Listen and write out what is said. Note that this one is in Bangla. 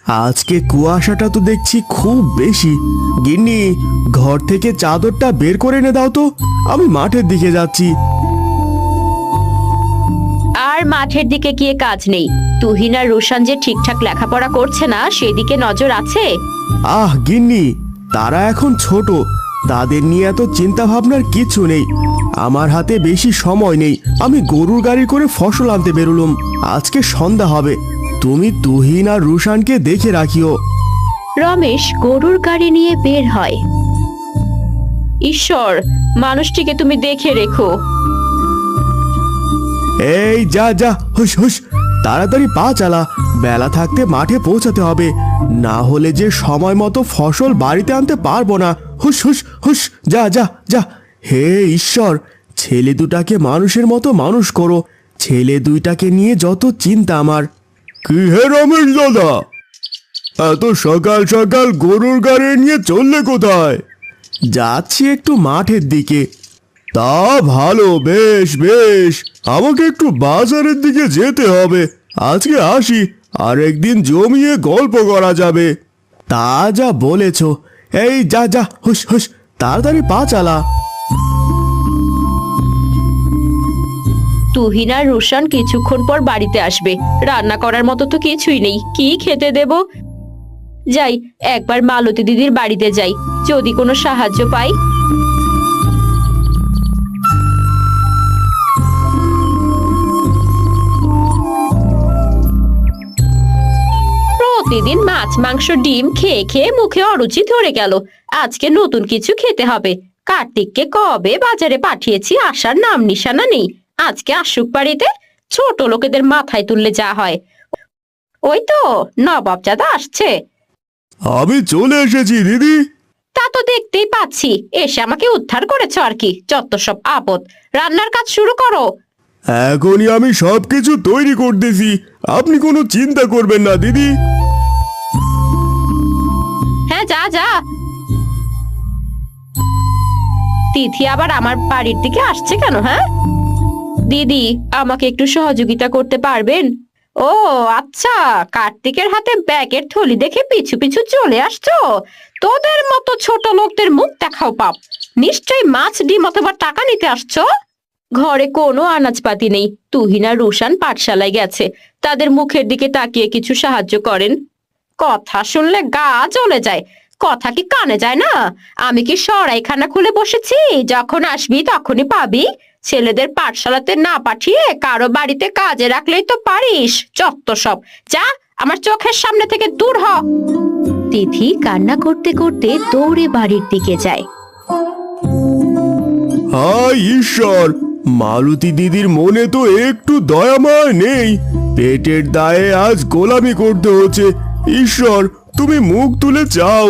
আজকে কুয়াশাটা তো দেখছি খুব বেশি। গিন্নি, ঘর থেকে চাদরটা বের করে এনে দাও তো, আমি মাঠের দিকে যাচ্ছি। আর মাঠের দিকে গিয়ে কাজ নেই। তুহিন আর রুশান যে ঠিকঠাক লেখাপড়া করছে না সেদিকে নজর আছে। আহ গিন্নি, তারা এখন ছোট, তাদের নিয়ে এত চিন্তা ভাবনার কিছু নেই। আমার হাতে বেশি সময় নেই, আমি গরুর গাড়ি করে ফসল আনতে বেরোলাম। আজকে সন্ধ্যা হবে, তুমি তুহিন আর রুশানকে দেখে রাখিও। রমেশ গরুর গাড়ি নিয়ে বের হয়। ঈশ্বর, মানুষটিকে তুমি দেখে রেখো। এই যা যা, হুস হুস, তাড়াতাড়ি পা চালা, বেলা থাকতে মাঠে পৌঁছাতে হবে, না হলে যে সময় মতো ফসল বাড়িতে আনতে পারবো না। হুস হুস হুস, যা যা যা। হে ঈশ্বর, ছেলে দুটাকে মানুষের মতো মানুষ করো, ছেলে দুইটাকে নিয়ে যত চিন্তা আমার। কি হে রমেশ দাদা, এত সকাল সকাল গরুর গাড়ি নিয়ে চললে কোথায়? যাচ্ছি একটু মাঠের দিকে। তা ভালো, বেশ বেশ, আমাকে একটু বাজারের দিকে যেতে হবে। আজকে আসি, আর একদিন জমিয়ে গল্প করা যাবে। তা যা বলেছ। এই যা যা, হুস হুস, তাড়াতাড়ি পা চালা। তুহিন আর রুশান কিছুক্ষণ পর বাড়িতে আসবে। রান্না করার মতো তো কিছুই নেই, কি খেতে দেব? যাই, একবার মালতী দিদির বাড়িতে যাই, যদি কোনো সাহায্য পাই। প্রতিদিন মাছ মাংস ডিম খেয়ে খেয়ে মুখে অরুচি ধরে গেল। আজকে নতুন কিছু খেতে হবে। কার্তিককে কবে বাজারে পাঠিয়েছি, আসার নাম নিশানা নেই। আজকে আসুক বাড়িতে, ছোট লোকেদের মাথায় তুললে যা হয়। ওই তো নবাবজাদা আসছে। আমি চলে এসেছি দিদি। তা তো দেখতেই পাচ্ছি, এসে আমাকে উদ্ধার করেছ আর কি, যত সব আপদ। রান্নার কাজ শুরু করো। এখনই আমি সবকিছু তৈরি করতেছি, আপনি কোনো চিন্তা করবেন না দিদি। হ্যাঁ, যা যা। তিথি আবার আমার বাড়ির দিকে আসছে কেন? হ্যাঁ দিদি, আমাকে একটু সহযোগিতা করতে পারবেন? ও আচ্ছা, কার্তিকের হাতে ব্যাগের থলি দেখে পিছু পিছু চলে আসছো। তোদের মতো ছোট লোকদের মুখ দেখাও পাপ। নিশ্চয়ই মাছ ডিম অথবা টাকা নিতে আসছো। ঘরে কোনো আনাজপাতি নেই। তুহিন আর রুশান পাঠশালায় গেছে, তাদের মুখের দিকে তাকিয়ে কিছু সাহায্য করেন। কথা শুনলে গা জ্বলে যায়। কথা কি কানে যায় না? আমি কি সরাইখানা খুলে বসেছি, যখন আসবি তখনই পাবি? ছেলেদের পাঠশালাতে না পাঠিয়ে কারো বাড়িতে কাজে রাখলেই তো পারিস। যত সব, যা আমার চোখের সামনে থেকে দূর হ। তিথি কান্না করতে করতে দৌড়ে বাড়ির দিকে যায়। হায় ঈশ্বর, মালতী দিদির মনে তো একটু দয়াময় নেই। পেটের দায়ে আজ গোলামি করতে হচ্ছে। ঈশ্বর, তুমি মুখ তুলে চাও।